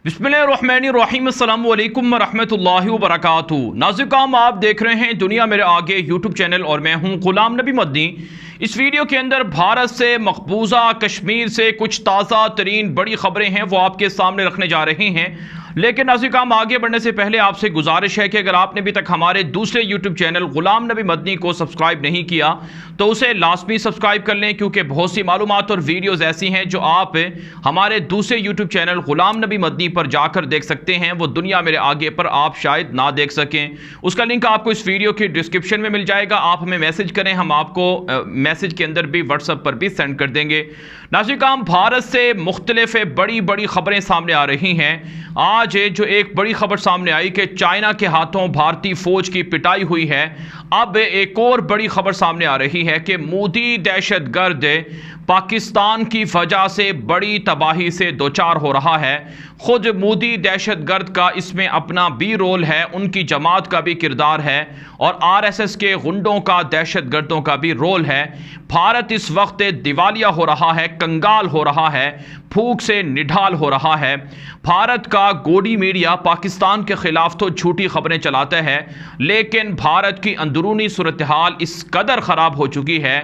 बिस्मिल्लाहिर्रहमानिर्रहीम अस्सलामु अलैकुम रहमतुल्लाहि व बरकातुहू। नाज़िर आप देख रहे हैं दुनिया मेरे आगे यूट्यूब चैनल और मैं हूं गुलाम नबी मदनी। इस वीडियो के अंदर भारत से मकबूजा कश्मीर से कुछ ताज़ा तरीन बड़ी खबरें हैं वो आपके सामने रखने जा रहे हैं। लेकिन नाज़िर आगे बढ़ने से पहले आपसे गुजारिश है कि अगर आपने अभी तक हमारे दूसरे यूट्यूब चैनल गुलाम नबी मदनी को सब्सक्राइब नहीं किया तो उसे लाजमी सब्सक्राइब कर लें, क्योंकि बहुत सी मालूमात और वीडियोज़ ऐसी हैं जो आप हमारे दूसरे यूट्यूब चैनल गुलाम नबी मदनी पर जाकर देख सकते हैं, वो दुनिया मेरे आगे पर आप शायद ना देख सकें। उसका लिंक आपको इस वीडियो की डिस्क्रिप्शन में मिल जाएगा। आप हमें मैसेज करें, हम आपको मैसेज के अंदर भी व्हाट्सएप पर भी सेंड कर देंगे। नाज़िर भारत से मुख्तलिफ बड़ी बड़ी खबरें सामने आ रही हैं। आज जो एक बड़ी खबर सामने आई कि चाइना के हाथों भारतीय फौज की पिटाई हुई है। अब एक और बड़ी खबर सामने आ रही है कि मोदी दहशतगर्द पाकिस्तान की वजह से बड़ी तबाही से दो चार हो रहा है। खुद मोदी दहशतगर्द का इसमें अपना भी रोल है, उनकी जमात का भी किरदार है और आरएसएस के गुंडों का, दहशतगर्दों का भी रोल है। भारत इस वक्त दिवालिया हो रहा है, कंगाल हो रहा है, भूख से निढाल हो रहा है। भारत का गोडी मीडिया पाकिस्तान के खिलाफ तो झूठी खबरें चलाता है, लेकिन भारत की अंदरूनी सूरत हाल इस कदर ख़राब हो चुकी है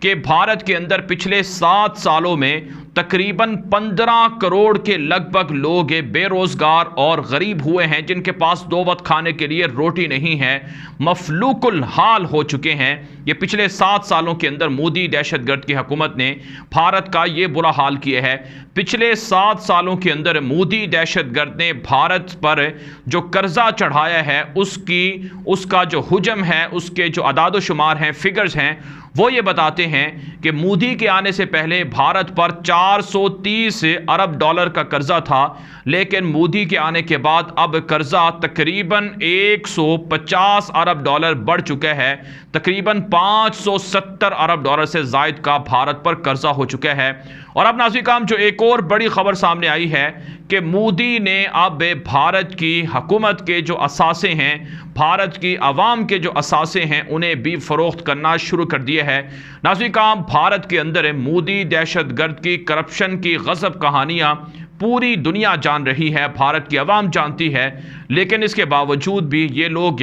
कि भारत के अंदर पिछले 7 सालों में तकरीबन 15 करोड़ के लगभग लोग बेरोजगार और गरीब हुए हैं, जिनके पास 2 वक्त खाने के लिए रोटी नहीं है, मफलूकुल हाल हो चुके हैं। ये पिछले 7 सालों के अंदर मोदी दहशतगर्द की हुकूमत ने भारत का ये बुरा हाल किया है। पिछले 7 सालों के अंदर मोदी दहशतगर्द ने भारत पर जो कर्जा चढ़ाया है उसका जो हुजम है, उसके जो अदाद शुमार हैं, फिगर्स हैं, वो ये बताते हैं कि मोदी के आने से पहले भारत पर 430 अरब डॉलर का कर्जा था, लेकिन मोदी के आने के बाद अब कर्जा तकरीबन 150 अरब डॉलर बढ़ चुका है। तकरीबन 570 अरब डॉलर से ज़ायद का भारत पर कर्जा हो चुका है। और अब नाज़िर जो एक और बड़ी खबर सामने आई है कि मोदी ने अब भारत की हुकूमत के जो असासे हैं, भारत की आवाम के जो असासे हैं, उन्हें भी फ़रोख्त करना शुरू कर दिया है। नाज़िर भारत के अंदर मोदी दहशतगर्द की करप्शन की गज़ब कहानियाँ पूरी दुनिया जान रही है, भारत की आवाम जानती है, लेकिन इसके बावजूद भी ये लोग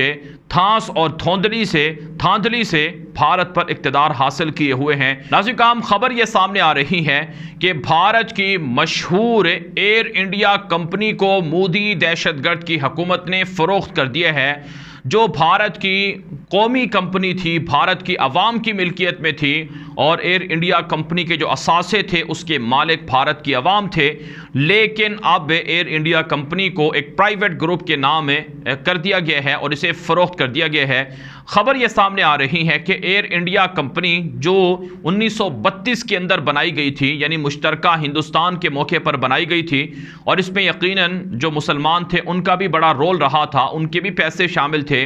थांस और धांधली से भारत पर इक़्तिदार हासिल किए हुए हैं। नाज़िर खबर ये सामने आ रही है कि भारत की मशहूर एयर इंडिया कंपनी को मोदी दहशतगर्द की हुकूमत ने फ़रोख्त कर दिया है। जो भारत की कौमी कंपनी थी, भारत की आवाम की मिल्कियत में थी, और एयर इंडिया कंपनी के जो असासे थे उसके मालिक भारत की आवाम थे, लेकिन अब एयर इंडिया कंपनी को एक प्राइवेट ग्रुप के नाम कर दिया गया है और इसे फ़रोख्त कर दिया गया है। खबर यह सामने आ रही है कि एयर इंडिया कंपनी जो 1932 के अंदर बनाई गई थी, यानी मुश्तरका हिंदुस्तान के मौके पर बनाई गई थी, और इसमें यकीनन जो मुसलमान थे उनका भी बड़ा रोल रहा था, उनके भी पैसे शामिल थे।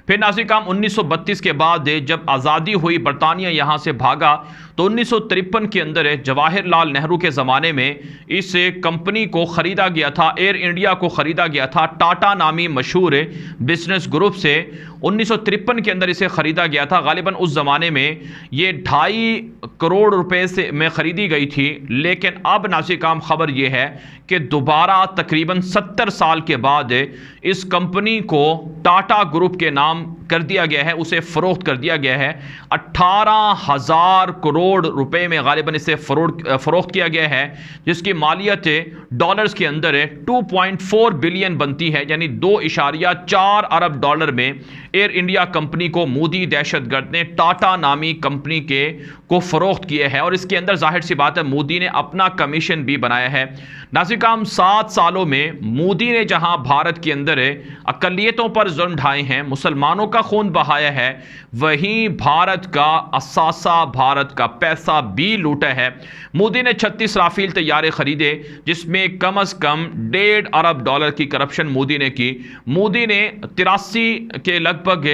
फिर नाज़िर 1932 के बाद जब आज़ादी हुई, बरतानिया यहाँ से भागा, तो 1953 के अंदर जवाहरलाल नेहरू के ज़माने में इस कंपनी को ख़रीदा गया था, एयर इंडिया को ख़रीदा गया था टाटा नामी मशहूर बिजनेस ग्रुप से। 1953 के अंदर इसे ख़रीदा गया था। गालिबन उस ज़माने में ये 2.5 करोड़ रुपए से में ख़रीदी गई थी, लेकिन अब नाज़िर खबर ये है कि दोबारा तकरीबन 70 साल के बाद इस कंपनी को टाटा ग्रुप के नाम कर दिया गया है, उसे फ़रोख्त कर दिया गया है। 18,000 करोड़ रुपए में गालिबन इसे फ़रोख्त किया गया है, जिसकी मालियत डॉलर्स के अंदर 2.4 बिलियन बनती है, यानी 2.4 अरब डॉलर में एयर इंडिया कंपनी को मोदी दहशतगर्द ने टाटा नामी कंपनी को फ़रोख्त किया है। और इसके अंदर जाहिर सी बात है मोदी ने अपना कमीशन भी बनाया है। नाज़िर 7 सालों में मोदी ने जहां भारत के अंदर अक़लियतों पर जुल्म ढाए हैं, मुसलमानों का खून बहाया है, वहीं भारत का असासा, भारत का पैसा भी लूटा है। मोदी ने 36 राफेल तैयारे खरीदे, जिसमें कम अज़ कम 1.5 अरब डॉलर की करप्शन मोदी ने की। मोदी ने 83 के लगभग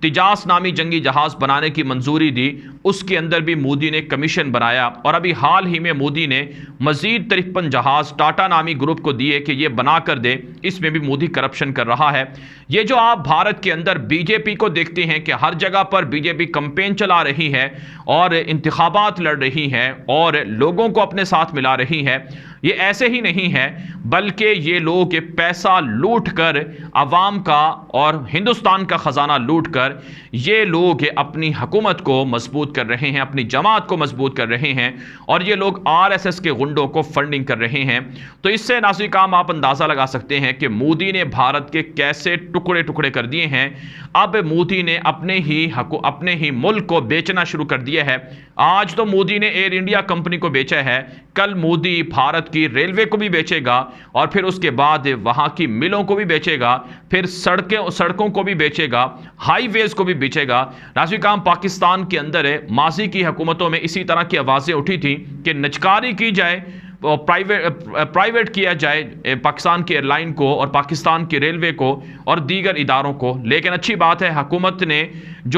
तेजास नामी जंगी जहाज बनाने की मंजूरी दी, उसके अंदर भी मोदी ने कमीशन बनाया। और अभी हाल ही में मोदी ने मजीद 53 जहाज टाटा नामी ग्रुप को दिए कि ये बना कर दे, इसमें भी मोदी करप्शन कर रहा है। ये जो आप भारत के अंदर बीजेपी को देखते हैं कि हर जगह पर बीजेपी कैंपेन चला रही है और इंतखाबात लड़ रही है और लोगों को अपने साथ मिला रही है, ये ऐसे ही नहीं है, बल्कि ये लोग पैसा लूट कर अवाम का और हिंदुस्तान का खजाना लूट कर ये लोग अपनी हुकूमत को मजबूत कर रहे हैं, अपनी जमात को मजबूत कर रहे हैं और ये लोग आरएसएस के गुंडों को फंडिंग कर रहे हैं। तो इससे नाज़रीन काम आप अंदाज़ा लगा सकते हैं कि मोदी ने भारत के कैसे टुकड़े टुकड़े कर दिए हैं। अब मोदी ने अपने ही मुल्क को बेचना शुरू कर दिया है। आज तो मोदी ने एयर इंडिया कंपनी को बेचा है, कल मोदी भारत की रेलवे को भी बेचेगा और फिर उसके बाद वहां की मिलों को भी बेचेगा, फिर सड़कों को भी बेचेगा, हाईवेज को भी बेचेगा। नाज़रीन काम पाकिस्तान के अंदर माजी की हुकूमतों में इसी तरह की आवाज़ें उठी थी कि निजकारी की जाए, प्राइवेट किया जाए पाकिस्तान की एयरलाइन को और पाकिस्तान की रेलवे को और दीगर इदारों को। लेकिन अच्छी बात है हुकूमत ने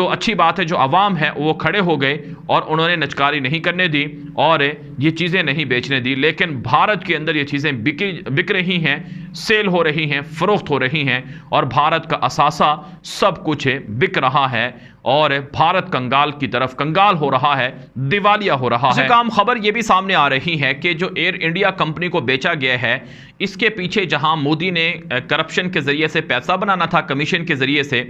अच्छी बात है जो अवाम है वो खड़े हो गए और उन्होंने निजकारी नहीं करने दी और ये चीज़ें नहीं बेचने दी। लेकिन भारत के अंदर ये चीज़ें बिक रही हैं, सेल हो रही हैं, फ़रोख्त हो रही हैं और भारत का असासा सब कुछ बिक रहा है और भारत कंगाल की तरफ कंगाल हो रहा है, दिवालिया हो रहा है। काम खबर ये भी सामने आ रही है कि जो एयर इंडिया कंपनी को बेचा गया है, इसके पीछे जहां मोदी ने करप्शन के जरिए से पैसा बनाना था कमीशन के जरिए से,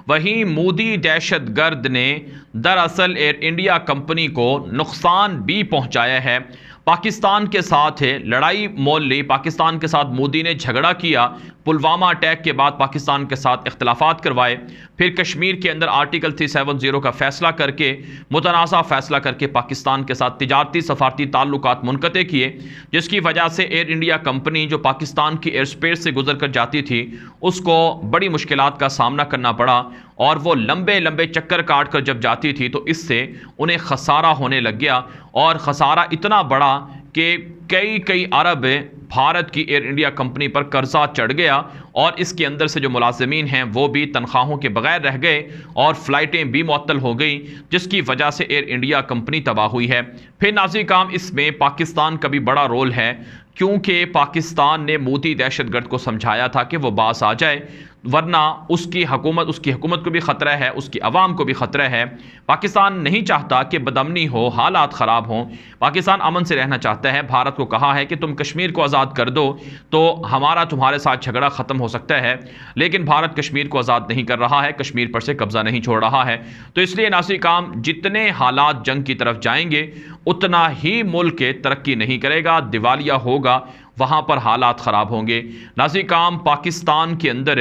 वहीं मोदी दहशतगर्द ने दरअसल एयर इंडिया कंपनी को नुकसान भी पहुंचाया है। पाकिस्तान के साथ लड़ाई मोल ली, पाकिस्तान के साथ मोदी ने झगड़ा किया, पुलवामा अटैक के बाद पाकिस्तान के साथ इख्तलाफात करवाए, फिर कश्मीर के अंदर आर्टिकल 370 का फैसला करके, मुतनाज़ा फैसला करके पाकिस्तान के साथ तिजारती सफारती ताल्लुकात मुनक़ते किए, जिसकी वजह से एयर इंडिया कंपनी जो पाकिस्तान की एयर स्पेस से गुजर कर जाती थी उसको बड़ी मुश्किलात का सामना करना पड़ा और वो लंबे लंबे चक्कर काट कर जब जाती थी तो इससे उन्हें खसारा होने लग गया और खसारा इतना बड़ा कि कई अरब भारत की एयर इंडिया कंपनी पर कर्जा चढ़ गया और इसके अंदर से जो मुलाजिमीन हैं वो भी तनख्वाहों के बगैर रह गए और फ़्लाइटें भी मुअत्तल हो गई, जिसकी वजह से एयर इंडिया कंपनी तबाह हुई है। फिर नाज़रीन काम इसमें पाकिस्तान का भी बड़ा रोल है, क्योंकि पाकिस्तान ने मोदी दहशतगर्द को समझाया था कि वो बास आ जाए, वरना उसकी हुकूमत को भी ख़तरा है, उसकी आवाम को भी ख़तरा है। पाकिस्तान नहीं चाहता कि बदअमनी हो, हालात ख़राब हों, पाकिस्तान अमन से रहना चाहता है। भारत को कहा है कि तुम कश्मीर को आज़ाद कर दो तो हमारा तुम्हारे साथ झगड़ा ख़त्म हो सकता है, लेकिन भारत कश्मीर को आज़ाद नहीं कर रहा है, कश्मीर पर से कब्ज़ा नहीं छोड़ रहा है। तो इसलिए नाज़रीन काम जितने हालात जंग की तरफ जाएंगे उतना ही मुल्क तरक्की नहीं करेगा, दिवालिया होगा, वहाँ पर हालात ख़राब होंगे। नाज़रीन काम पाकिस्तान के अंदर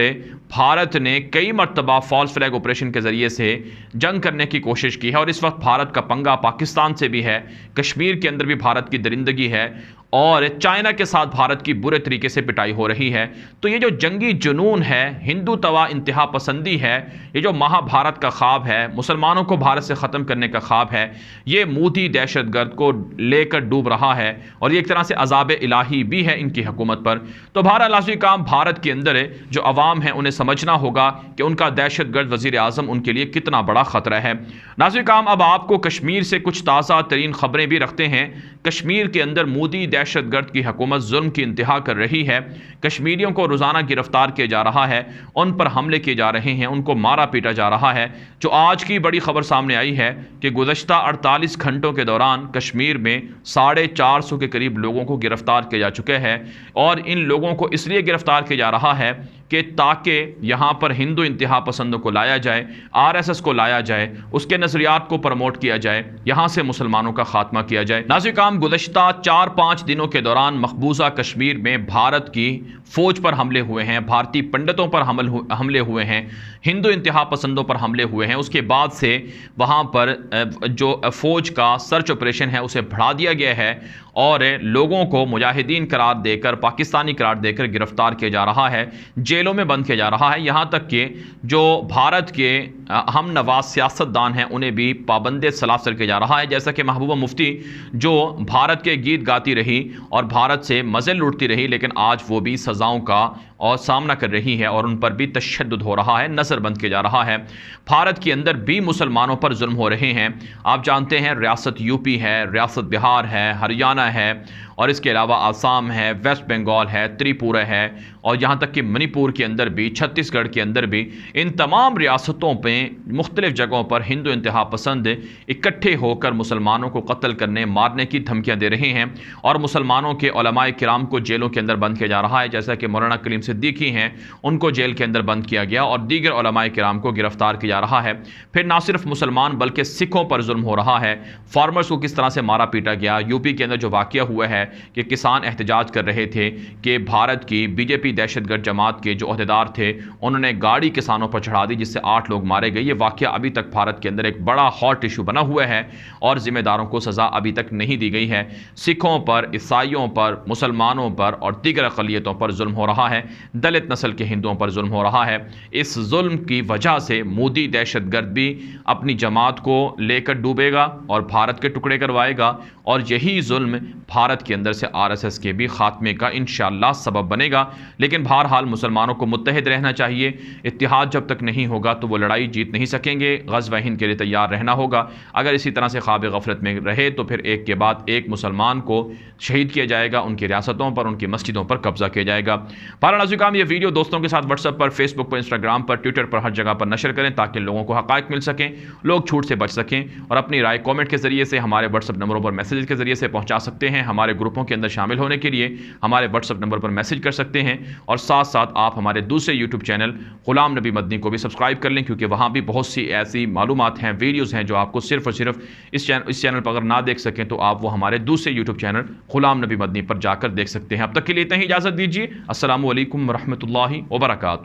भारत ने कई मरतबा फॉल्स फ्लैग ऑपरेशन के ज़रिए से जंग करने की कोशिश की है और इस वक्त भारत का पंगा पाकिस्तान से भी है, कश्मीर के अंदर भी भारत की दरिंदगी है और चाइना के साथ भारत की बुरे तरीके से पिटाई हो रही है। तो ये जो जंगी जुनून है, हिंदू तवा इंतहा पसंदी है, ये जो महाभारत का ख्वाब है, मुसलमानों को भारत से ख़त्म करने का ख्वाब है, ये मोदी दहशतगर्द को लेकर डूब रहा है और ये एक तरह से अज़ाब इलाही भी है इनकी हुकूमत पर। तो बहरहाल नाज़रीन काम भारत के अंदर जो अवाम है उन्हें समझना होगा कि उनका दहशतगर्द वज़ीर आज़म उनके लिए कितना बड़ा ख़तरा है। नाज़रीन काम अब आपको कश्मीर से कुछ ताज़ा तरीन ख़बरें भी रखते हैं। कश्मीर के अंदर मोदी दहशतगर्द की हुकूमत जुल्म की इंतहा कर रही है, कश्मीरियों को रोज़ाना गिरफ्तार किया जा रहा है, उन पर हमले किए जा रहे हैं, उनको मारा पीटा जा रहा है। जो आज की बड़ी खबर सामने आई है कि गुज़श्ता 48 घंटों के दौरान कश्मीर में 450 के करीब लोगों को गिरफ्तार किया जा चुका है और इन लोगों को इसलिए गिरफ्तार किया जा रहा है कि ताकि यहाँ पर हिंदू इंतहा पसंदों को लाया जाए, आरएसएस को लाया जाए, उसके नज़रियात को प्रमोट किया जाए, यहाँ से मुसलमानों का खात्मा किया जाए। नाज़रीन काम गुज़श्ता 4-5 दिनों के दौरान मकबूजा कश्मीर में भारत की फ़ौज पर हमले हुए हैं, भारतीय पंडितों पर हमले हुए हैं, हिंदू इंतहा पसंदों पर हमले हुए हैं। उसके बाद से वहाँ पर जो फ़ौज का सर्च ऑपरेशन है उसे बढ़ा दिया गया है और लोगों को मुजाहिदीन करार देकर, पाकिस्तानी करार देकर गिरफ्तार किया जा रहा है, जेलों में बंद किया जा रहा है। यहाँ तक कि जो भारत के हम नवाज सियासतदान हैं उन्हें भी पाबंद सलासल किया जा रहा है। जैसा कि महबूबा मुफ्ती जो भारत के गीत गाती रही और भारत से मज़े लूटती रही, लेकिन आज वो भी सज़ाओं का और सामना कर रही है और उन पर भी तशद्दुद हो रहा है, नज़रबंद किया जा रहा है। भारत के अंदर भी मुसलमानों पर जुल्म हो रहे हैं। आप जानते हैं रियासत यूपी है, रियासत बिहार है, हरियाणा है और इसके अलावा आसाम है, वेस्ट बंगाल है, त्रिपुरा है और यहाँ तक कि मणिपुर के अंदर भी, छत्तीसगढ़ के अंदर भी, इन तमाम रियासतों पर मुख्तलिफ जगहों पर हिंदू इंतहा पसंद इकट्ठे होकर मुसलमानों को कत्ल करने मारने की धमकियाँ दे रहे हैं और मुसलमानों के उलमाए किराम को जेलों के अंदर बंद किया जा रहा है। जैसा कि मौलाना कलीम सिद्दीकी हैं, उनको जेल के अंदर बंद किया गया और दीगर उलमाए किराम को गिरफ्तार किया जा रहा है। फिर ना सिर्फ मुसलमान बल्कि सिखों पर जुल्म हो रहा है। फार्मर्स को किस तरह से मारा पीटा गया। यूपी के अंदर जो वाक़या हुआ है कि किसान एहतजाज कर रहे थे कि भारत की बीजेपी दहशतगर्द जमात के जो अहदेदार थे उन्होंने गाड़ी किसानों पर चढ़ा दी जिससे 8 लोग मारे गए। ये वाक़या अभी तक भारत के अंदर एक बड़ा हॉट इशू बना हुआ है और जिम्मेदारों को सज़ा अभी तक नहीं दी गई है। सिखों पर, ईसाइयों पर, मुसलमानों पर और दीगर अक़लियतों पर जुल्म हो रहा है। दलित नस्ल के हिंदुओं पर जुल्म हो रहा है। इस जुल्म की वजह से मोदी दहशतगर्द भी अपनी जमात को लेकर डूबेगा और भारत के टुकड़े करवाएगा और यही जुल्म भारत के अंदर से आरएसएस के भी खात्मे का इंशाअल्लाह सबब बनेगा। लेकिन बहरहाल मुसलमानों को मुत्तहिद रहना चाहिए। इत्तिहाद जब तक नहीं होगा तो वो लड़ाई जीत नहीं सकेंगे। ग़ज़वा हिंद के लिए तैयार रहना होगा। अगर इसी तरह से ख्वाब गफलत में रहे तो फिर एक के बाद एक मुसलमान को शहीद किया जाएगा, उनकी रियासतों पर, उनकी मस्जिदों पर कब्जा किया जाएगा। नाज़रीन, ये वीडियो दोस्तों के साथ व्हाट्सएप पर, फेसबुक पर, इंस्टाग्राम पर, ट्विटर पर, हर जगह पर नशर करें ताकि लोगों को हक़ाइक़ मिल सकें, लोग झूठ से बच सकें और अपनी राय कमेंट के ज़रिए से, हमारे व्हाट्सएप नंबरों पर मैसेज के ज़रिए से पहुंचा सकते हैं। हमारे ग्रुपों के अंदर शामिल होने के लिए हमारे व्हाट्सएप नंबर पर मैसेज कर सकते हैं और साथ साथ आप हमारे दूसरे यूट्यूब चैनल ग़ुलाम नबी मदनी को भी सब्सक्राइब कर लें, क्योंकि वहाँ भी बहुत सी ऐसी मालूमात हैं, वीडियोज़ हैं जो आपको सिर्फ़ और सिर्फ इस चैनल पर अगर ना देख सकें तो आप वो हमारे दूसरे यूट्यूब चैनल ग़ुलाम नबी मदनी पर जाकर देख सकते हैं। अब तक के लिए इतना ही इजाज़त दीजिए। अस्सलामु अलैकुम व रहमतुल्लाहि व बरकातुहू।